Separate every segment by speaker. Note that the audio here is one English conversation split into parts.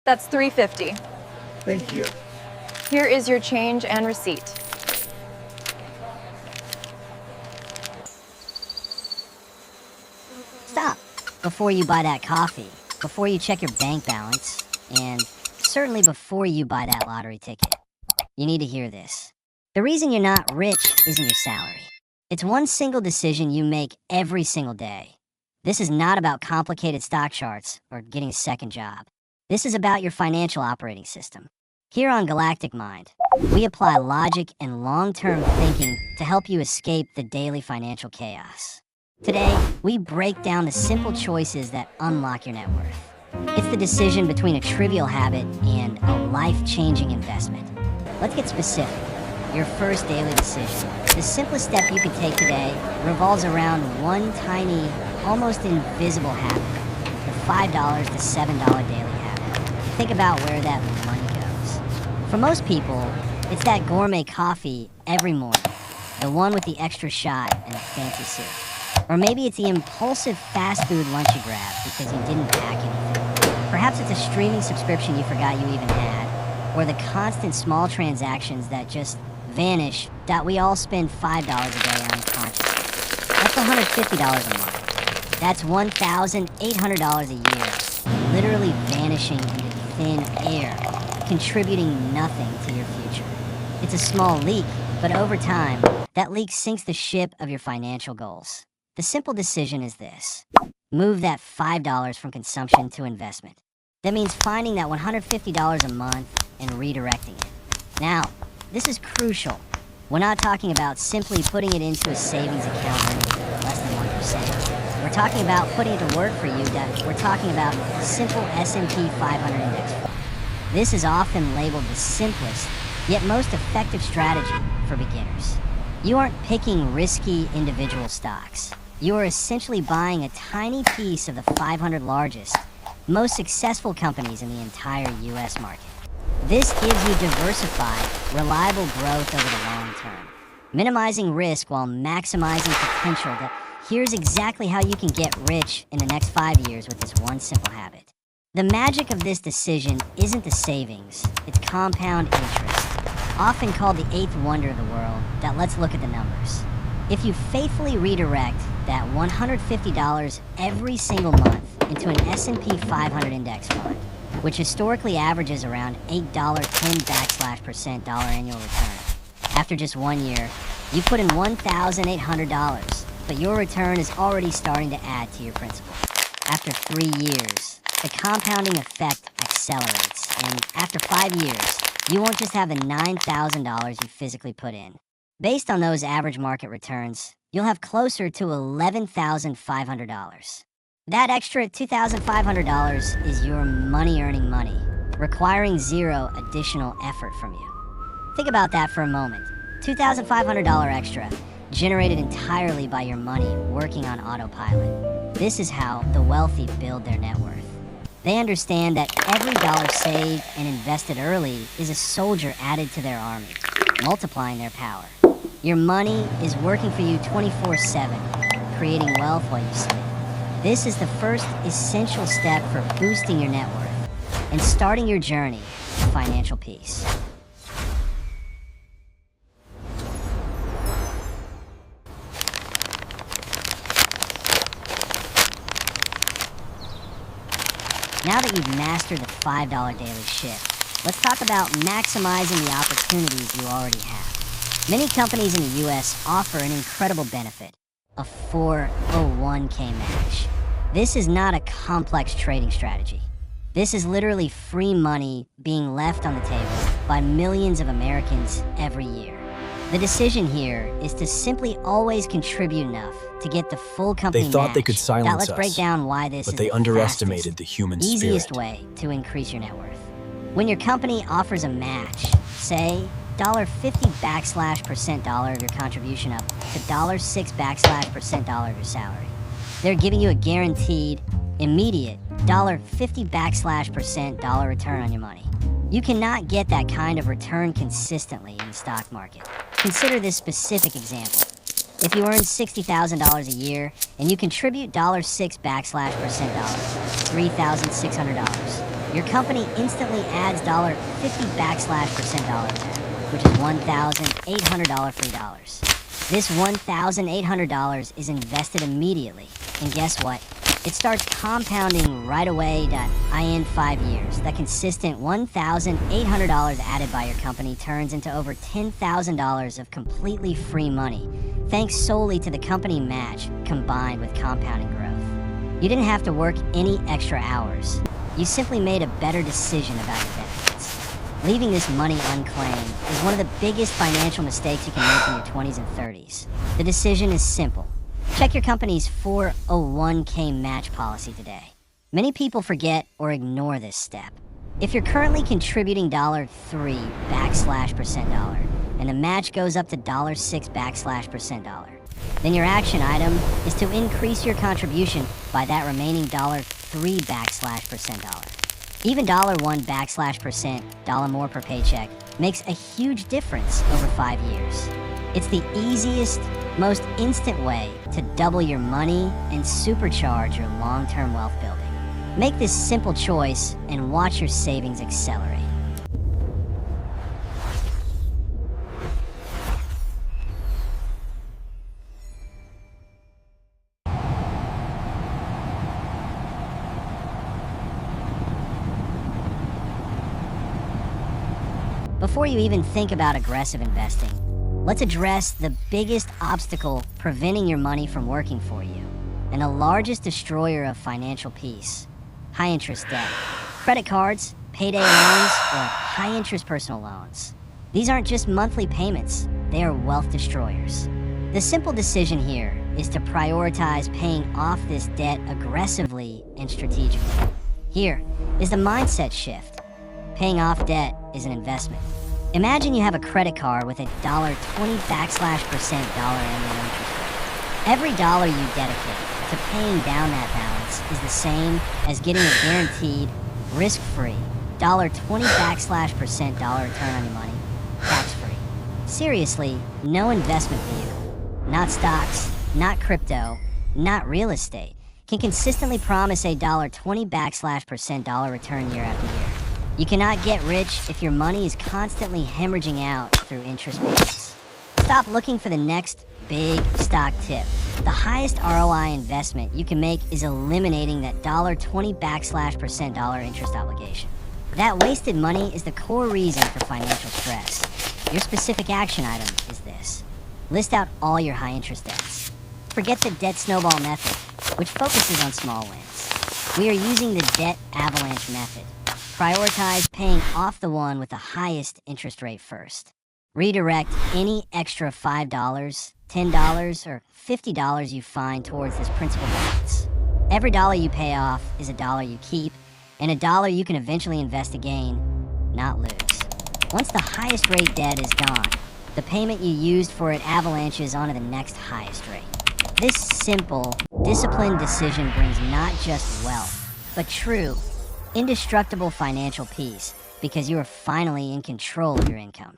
Speaker 1: That's $350.
Speaker 2: Thank you.
Speaker 1: Here is your change and receipt.
Speaker 3: Stop before you buy that coffee, before you check your bank balance, and certainly before you buy that lottery ticket. You need to hear this. The reason you're not rich isn't your salary. It's one single decision you make every single day. This is not about complicated stock charts or getting a second job. This is about your financial operating system. Here on Galactic Mind, we apply logic and long-term thinking to help you escape the daily financial chaos. Today, we break down the simple choices that unlock your net worth. It's the decision between a trivial habit and a life-changing investment. Let's get specific. Your first daily decision. The simplest step you can take today revolves around one tiny, almost invisible habit. The $5 to $7 daily habit. Think about where that money goes. For most people, it's that gourmet coffee every morning. The one with the extra shot and the fancy soup. Or maybe it's the impulsive fast food lunch you grab because you didn't pack anything. Perhaps it's a streaming subscription you forgot you even had, or the constant small transactions that just vanish that we all spend $5 a day unconsciously. That's $150 a month. That's $1,800 a year, literally vanishing into thin air, contributing nothing to your future. It's a small leak, but over time, that leak sinks the ship of your financial goals. The simple decision is this. Move that $5 from consumption to investment. That means finding that $150 a month and redirecting it. Now, this is crucial. We're not talking about simply putting it into a savings account earning less than 1%. We're talking about putting it to work for you. We're talking about simple S&P 500 index. This is often labeled the simplest, yet most effective strategy for beginners. You aren't picking risky individual stocks. You are essentially buying a tiny piece of the 500 largest, most successful companies in the entire US market. This gives you diversified, reliable growth over the long term, minimizing risk while maximizing potential. Here's exactly how you can get rich in the next 5 years with this one simple habit. The magic of this decision isn't the savings, it's compound interest, often called the eighth wonder of the world. Let's look at the numbers. If you faithfully redirect that $150 every single month into an S&P 500 index fund, which historically averages around $8.10% annual return. After just 1 year, you put in $1,800, but your return is already starting to add to your principal. After 3 years, the compounding effect accelerates, and after 5 years, you won't just have the $9,000 you physically put in. Based on those average market returns, you'll have closer to $11,500. That extra $2,500 is your money-earning money, requiring zero additional effort from you. Think about that for a moment. $2,500 extra, generated entirely by your money working on autopilot. This is how the wealthy build their net worth. They understand that every dollar saved and invested early is a soldier added to their army, multiplying their power. Your money is working for you 24/7, creating wealth while you sleep. This is the first essential step for boosting your net worth and starting your journey to financial peace. Now that you've mastered the $5 daily shift, let's talk about maximizing the opportunities you already have. Many companies in the US offer an incredible benefit, a 401k match. This is not a complex trading strategy. This is literally free money being left on the table by millions of Americans every year. The decision here is to simply always contribute enough to get the full company match.
Speaker 4: They thought they could silence us,
Speaker 3: let's break down why this
Speaker 4: but
Speaker 3: is
Speaker 4: they
Speaker 3: the
Speaker 4: underestimated
Speaker 3: fastest,
Speaker 4: the human
Speaker 3: easiest
Speaker 4: spirit.
Speaker 3: way to increase your net worth. When your company offers a match, say $50 of your contribution up to $6 of your salary, they're giving you a guaranteed, immediate $50 return on your money. You cannot get that kind of return consistently in the stock market. Consider this specific example. If you earn $60,000 a year and you contribute $6 $3,600, your company instantly adds $50 $10, which is $1,800 free dollars. This $1,800 is invested immediately, and guess what? It starts compounding right away. In 5 years, that consistent $1,800 added by your company turns into over $10,000 of completely free money, thanks solely to the company match combined with compounding growth. You didn't have to work any extra hours. You simply made a better decision about your benefits. Leaving this money unclaimed is one of the biggest financial mistakes you can make in your 20s and 30s. The decision is simple. Check your company's 401k match policy today. Many people forget or ignore this step. If you're currently contributing $3 and the match goes up to $6 then your action item is to increase your contribution by that remaining $3 Even $1 more per paycheck makes a huge difference over 5 years. It's the easiest, most instant way to double your money and supercharge your long-term wealth building. Make this simple choice and watch your savings accelerate. Before you even think about aggressive investing, let's address the biggest obstacle preventing your money from working for you, and the largest destroyer of financial peace: high-interest debt. Credit cards, payday loans, or high-interest personal loans. These aren't just monthly payments, they are wealth destroyers. The simple decision here is to prioritize paying off this debt aggressively and strategically. Here is the mindset shift. Paying off debt is an investment. Imagine you have a credit card with a $20 annual interest rate. Every dollar you dedicate to paying down that balance is the same as getting a guaranteed, risk-free $20 return on your money, tax-free. Seriously, no investment vehicle, not stocks, not crypto, not real estate, can consistently promise a $20 return year after year. You cannot get rich if your money is constantly hemorrhaging out through interest payments. Stop looking for the next big stock tip. The highest ROI investment you can make is eliminating that $20 interest obligation. That wasted money is the core reason for financial stress. Your specific action item is this. List out all your high interest debts. Forget the debt snowball method, which focuses on small wins. We are using the debt avalanche method. Prioritize paying off the one with the highest interest rate first. Redirect any extra $5, $10, or $50 you find towards this principal balance. Every dollar you pay off is a dollar you keep, and a dollar you can eventually invest to gain, not lose. Once the highest rate debt is gone, the payment you used for it avalanches onto the next highest rate. This simple, disciplined decision brings not just wealth, but true, indestructible financial peace, because you are finally in control of your income.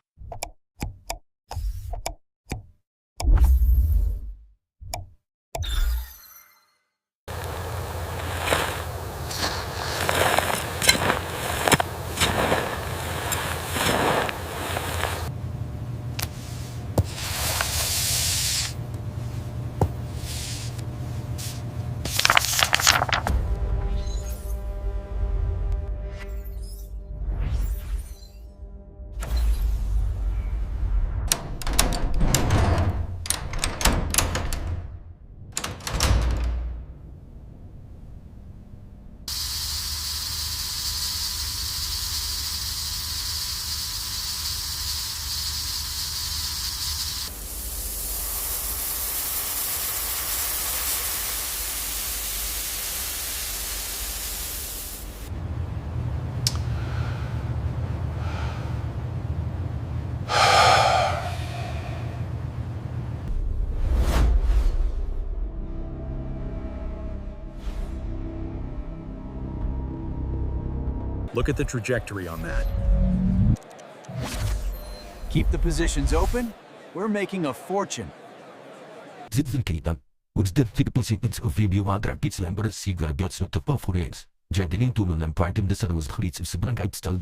Speaker 2: Look at the trajectory on that.
Speaker 4: Keep the positions open. We're making a fortune.
Speaker 5: Zitten kejdan, uz de 50% of video agra pits lembra sigara biots not the perforates. Mücadelenin tulundan partimize sarılızdı hıritsip sıbıran gayet stalı.